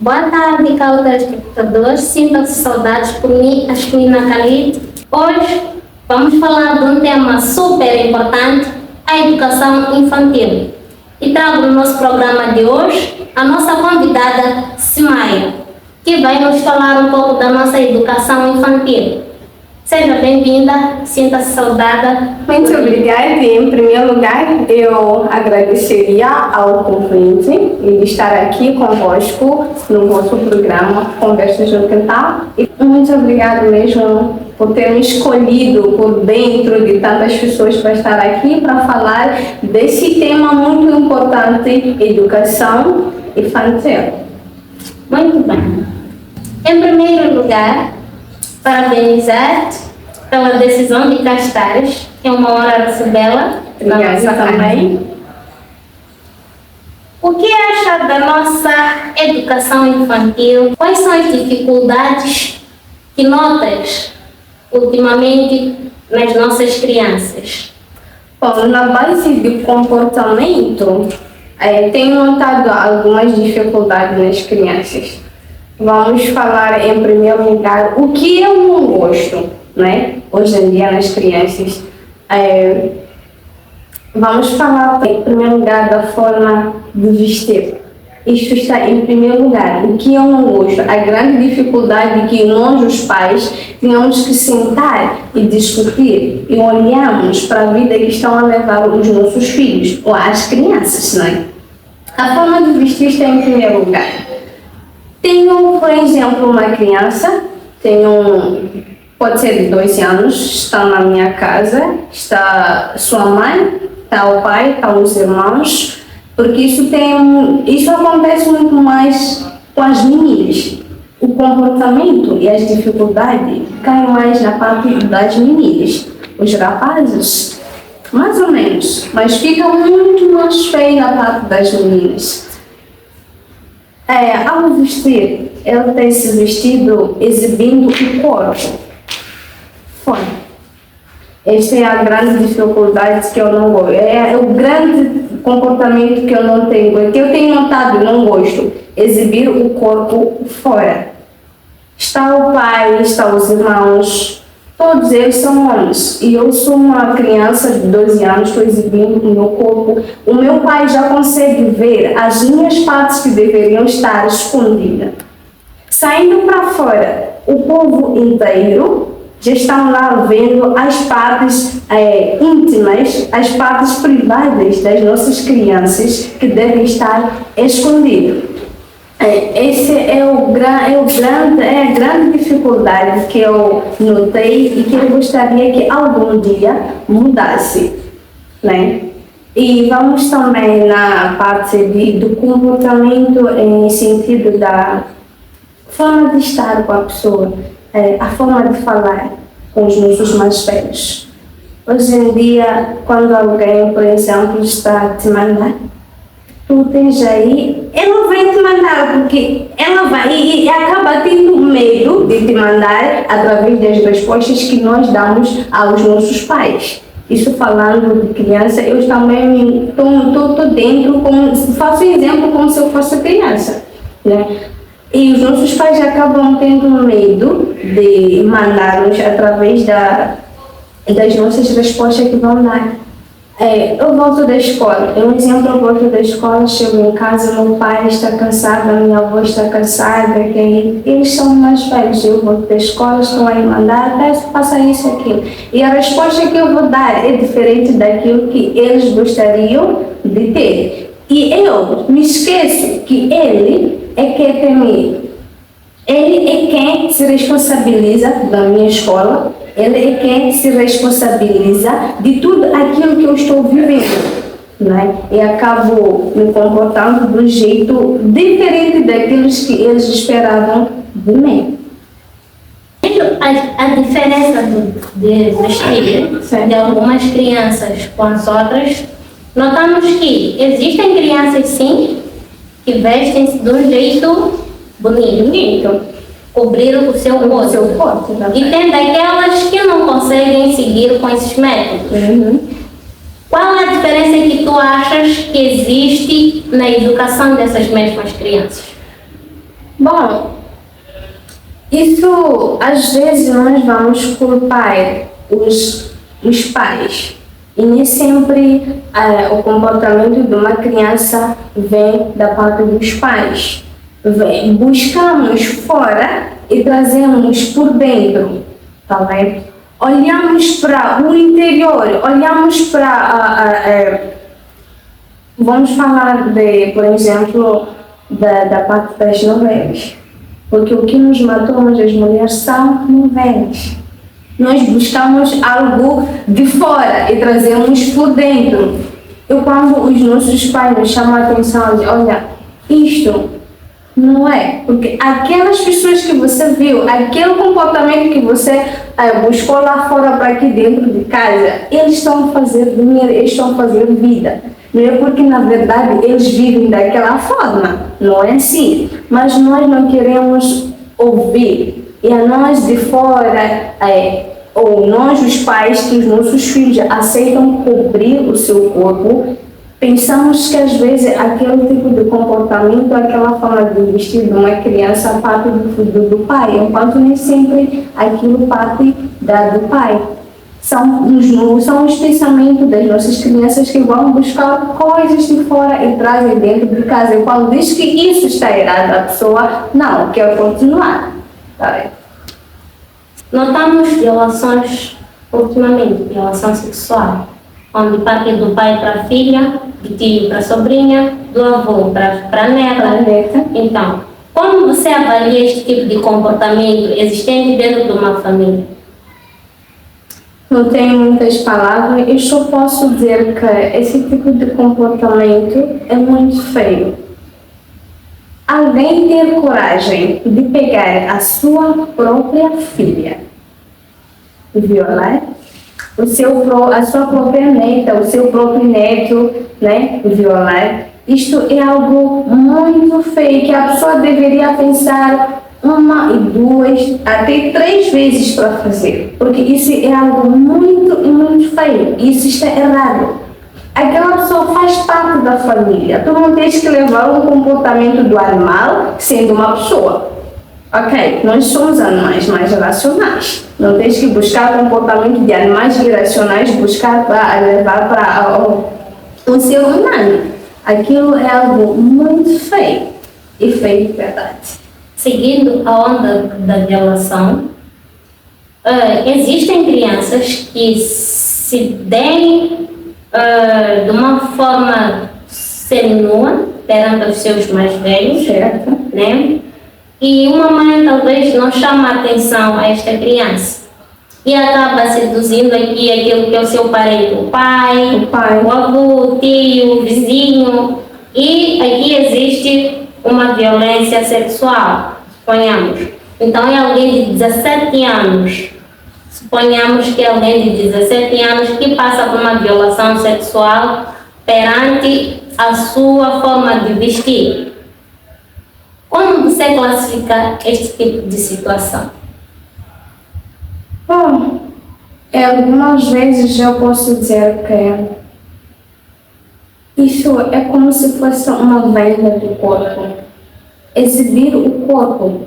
Boa tarde, caros telespectadores. Sintam-se saudados por mim, Ashmina Khalid. Hoje vamos falar de um tema super importante, a educação infantil. E trago no nosso programa de hoje a nossa convidada, Simaia, que vai nos falar um pouco da nossa educação infantil. Seja bem-vinda, sinta-se saudada. Muito obrigada. Em primeiro lugar, eu agradeceria ao convite e estar aqui convosco no vosso programa Conversas no Quintal. E muito obrigada mesmo por ter me escolhido por dentro de tantas pessoas para estar aqui para falar desse tema muito importante, educação infantil. Muito bem. Em primeiro lugar, parabenizar-te pela decisão de cá estares. É uma honra recebê-la na nossa também. O que acha da nossa educação infantil? Quais são as dificuldades que notas ultimamente nas nossas crianças? Bom, na base de comportamento, tenho notado algumas dificuldades nas crianças. Vamos falar em primeiro lugar o que eu não gosto, né? Hoje em dia nas crianças. Vamos falar em primeiro lugar da forma de vestir. Isto está em primeiro lugar. O que eu não gosto, a grande dificuldade que nós, os pais, tínhamos que sentar e discutir e olharmos para a vida que estão a levar os nossos filhos ou as crianças, né? A forma de vestir está em primeiro lugar. Tenho, por exemplo, uma criança, pode ser de 2 anos, está na minha casa, está sua mãe, está o pai, estão os irmãos, porque isso acontece muito mais com as meninas. O comportamento e as dificuldades caem mais na parte das meninas. Os rapazes, mais ou menos, mas fica muito mais feio na parte das meninas. Ao vestir, ela tem esse vestido exibindo o corpo fora. Esta é a grande dificuldade que eu não gosto. É o grande comportamento que eu não tenho, que eu tenho notado e não gosto, exibir o corpo fora. Está o pai, está os irmãos, todos eles são homens. E eu sou uma criança de 12 anos, estou exibindo o meu corpo. O meu pai já consegue ver as minhas partes que deveriam estar escondidas. Saindo para fora, o povo inteiro já estão lá vendo as partes íntimas, as partes privadas das nossas crianças que devem estar escondidas. Esse é a grande dificuldade que eu notei e que eu gostaria que algum dia mudasse, né? E vamos também na parte do comportamento em sentido da forma de estar com a pessoa, a forma de falar com os nossos mais velhos. Hoje em dia, quando alguém, por exemplo, está a te mandar, tu tens aí, ela vai te mandar, porque ela vai e acaba tendo medo de te mandar através das respostas que nós damos aos nossos pais. Isso falando de criança, eu também estou dentro, faço exemplo como se eu fosse criança, né? E os nossos pais acabam tendo medo de mandar-nos através das nossas respostas que vão dar. Eu volto da escola, um exemplo, eu volto da escola, chego em casa, meu pai está cansado, a minha avó está cansada, eles são mais velhos, eu volto da escola, estão aí mandar, faça isso, aquilo. E a resposta que eu vou dar é diferente daquilo que eles gostariam de ter. E eu me esqueço que ele é quem tem medo. Ele é quem se responsabiliza da minha escola, ele é quem se responsabiliza de tudo aquilo que eu estou vivendo, né? E acabo me comportando de um jeito diferente daquilo que eles esperavam de mim. A diferença de vestir de algumas crianças com as outras, notamos que existem crianças, sim, que vestem-se de um jeito bonito, cobrir o seu corpo. E tem daquelas que não conseguem seguir com esses métodos. Qual a diferença que tu achas que existe na educação dessas mesmas crianças? Bom, isso às vezes nós vamos culpar os pais. E nem sempre o comportamento de uma criança vem da parte dos pais. Buscamos fora e trazemos por dentro, tá vendo? Olhamos para o interior, olhamos para... vamos falar, por exemplo, da parte das novelas. Porque o que nos matou as mulheres são novelas. Nós buscamos algo de fora e trazemos por dentro. E quando os nossos pais nos chamam a atenção, dizem, olha, isto não é. Porque aquelas pessoas que você viu, aquele comportamento que você buscou lá fora para aqui dentro de casa, eles estão a fazer dinheiro, eles estão a fazer vida. Não é porque, na verdade, eles vivem daquela forma. Não é assim. Mas nós não queremos ouvir. E a nós de fora, ou nós os pais, que os nossos filhos aceitam cobrir o seu corpo, pensamos que às vezes aquele tipo de comportamento, aquela forma de vestir de uma criança parte do pai, enquanto nem sempre aquilo parte do pai. São os pensamentos das nossas crianças que vão buscar coisas de fora e trazem dentro de casa. E quando diz que isso está errado, a pessoa não quer continuar. Tá? Notamos violações, ultimamente, violação sexual, onde parte do pai para a filha, do tio para a sobrinha, do avô para a neta. Então, como você avalia este tipo de comportamento existente dentro de uma família? Não tenho muitas palavras, eu só posso dizer que esse tipo de comportamento é muito feio. Alguém ter coragem de pegar a sua própria filha e violar, a sua própria neta, o seu próprio neto, né, violar, isto é algo muito feio que a pessoa deveria pensar 1, 2, até 3 vezes para fazer, porque isso é algo muito feio, isso está errado. Aquela pessoa faz parte da família, tu não tens que levar um comportamento do animal sendo uma pessoa. Ok, nós somos animais mais racionais, não tens que buscar comportamento de animais irracionais, buscar para levar para um ser humano. Aquilo é algo muito feio e feio de verdade. Seguindo a onda da violação, existem crianças que se deem de uma forma seminua perante os seus mais velhos, certo, né? E uma mãe talvez não chama a atenção a esta criança e acaba seduzindo aqui aquilo que é o seu parente, o pai, o avô, o tio, o vizinho, e aqui existe uma violência sexual, suponhamos. Então é alguém de 17 anos, suponhamos que é alguém de 17 anos que passa por uma violação sexual perante a sua forma de vestir. Como você classifica este tipo de situação? Bom, algumas vezes eu posso dizer que isso é como se fosse uma venda do corpo. Exibir o corpo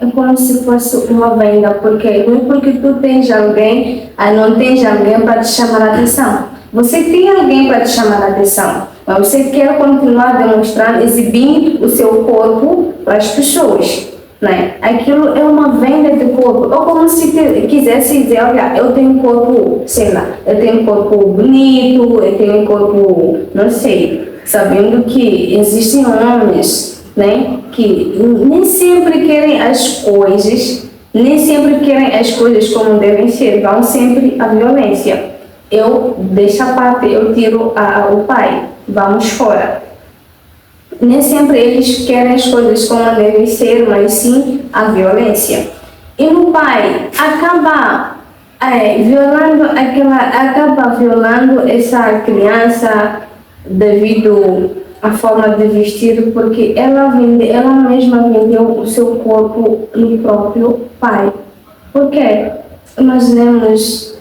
é como se fosse uma venda, porque não é porque tu tens alguém, não tens alguém para te chamar a atenção. Você tem alguém para te chamar a atenção, mas você quer continuar demonstrando, exibindo o seu corpo para as pessoas, né? Aquilo é uma venda de corpo, ou como se quisesse dizer, olha, eu tenho um corpo, sei lá, eu tenho um corpo bonito, eu tenho um corpo, não sei, sabendo que existem homens, né, que nem sempre querem as coisas, como devem ser, vão sempre à violência. Eu deixo a parte, eu tiro o pai, vamos fora. Nem sempre eles querem as coisas como devem ser, mas sim a violência. E o pai acaba violando essa criança devido à forma de vestir, porque ela mesma vendeu o seu corpo no próprio pai. Por quê? Imaginemos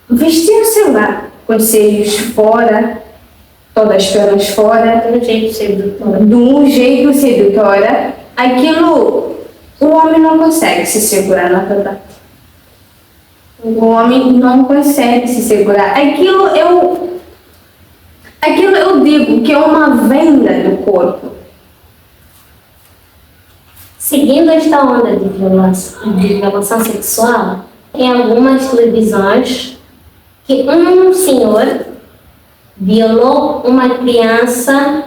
vestir, sei lá, com os seios fora, todas as pernas fora, De um jeito sedutora. aquilo, o homem não consegue se segurar, na verdade. O homem não consegue se segurar. Aquilo eu digo que é uma venda do corpo. Seguindo esta onda de violação sexual, em algumas televisões, que um senhor violou uma criança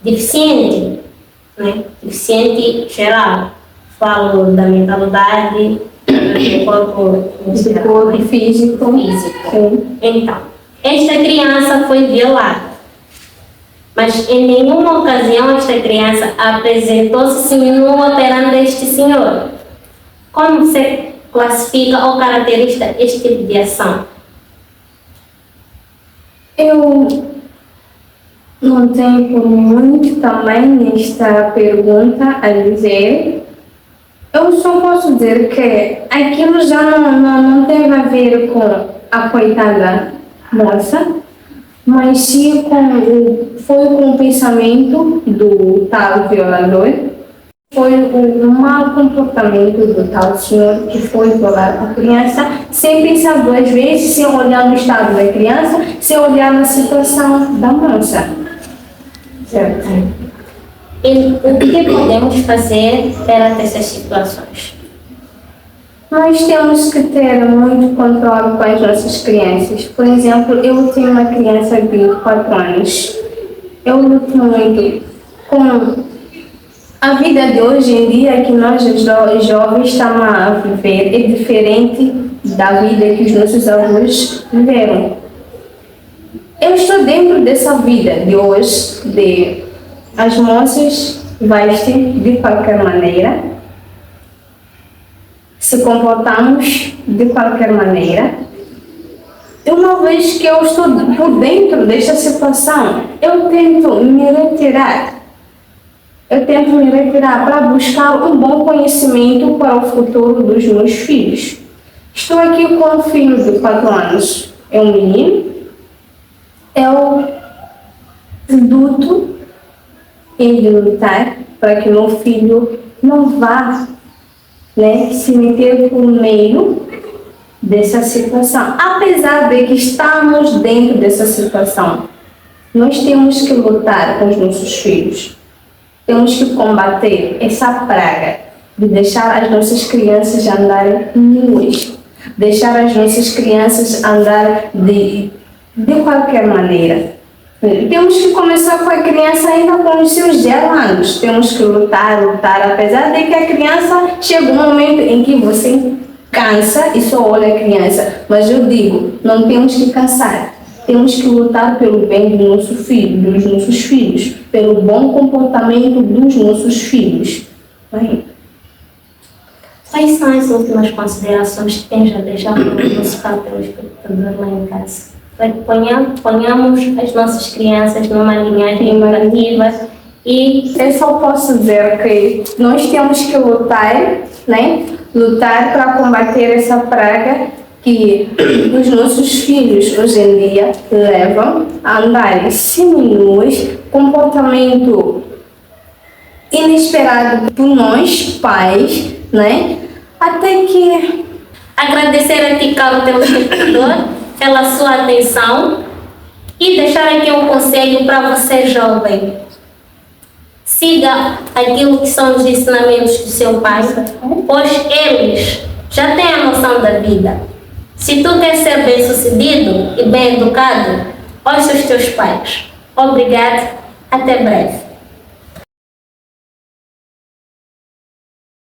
deficiente, né? Deficiente geral. Falo da mentalidade, do corpo Físico. Sim. Então, esta criança foi violada. Mas em nenhuma ocasião esta criança apresentou-se sinua perante este senhor. Como se classifica ou caracteriza este tipo de ação? Eu não tenho muito também nesta pergunta a dizer. Eu só posso dizer que aquilo já não teve a ver com a coitada moça, mas sim foi com o pensamento do tal violador, foi o mau comportamento do tal senhor que foi violar a criança, sem pensar duas vezes, sem olhar no estado da criança, sem olhar na situação da moça. Certo? E o que podemos fazer perante essas situações? Nós temos que ter muito controle com as nossas crianças. Por exemplo, eu tenho uma criança de 4 anos. Eu luto muito com a vida de hoje em dia que nós, os jovens, estamos a viver. É diferente da vida que os nossos avós viveram. Eu estou dentro dessa vida de hoje, as moças vestem de qualquer maneira, se comportamos de qualquer maneira. Uma vez que eu estou por dentro desta situação, eu tento me retirar. Para buscar um bom conhecimento para o futuro dos meus filhos. Estou aqui com um filho de 4 anos, é um menino. Eu luto em lutar para que meu filho não vá, se meter por meio dessa situação. Apesar de que estamos dentro dessa situação, nós temos que lutar com os nossos filhos. Temos que combater essa praga de deixar as nossas crianças andarem nuas, deixar as nossas crianças andar de qualquer maneira. Temos que começar com a criança ainda com os seus 0 anos. Temos que lutar, apesar de que a criança chega um momento em que você cansa e só olha a criança. Mas eu digo, não temos que cansar. Temos que lutar pelo bem do nosso filho, dos nossos filhos, pelo bom comportamento dos nossos filhos. Quais são as últimas considerações que tens a deixar para o nosso telespectador lá em casa? Ponhamos as nossas crianças numa linhagem educativa e eu só posso dizer que nós temos que lutar, lutar para combater essa praga que os nossos filhos hoje em dia levam a andarem seminuos, comportamento inesperado por nós, pais, até que agradecer a ti, caro telespectador, pela sua atenção e deixar aqui um conselho para você, jovem. Siga aquilo que são os ensinamentos do seu pai, pois eles já têm a noção da vida. Se tu queres ser bem-sucedido e bem educado, ouça os teus pais. Obrigado, até breve.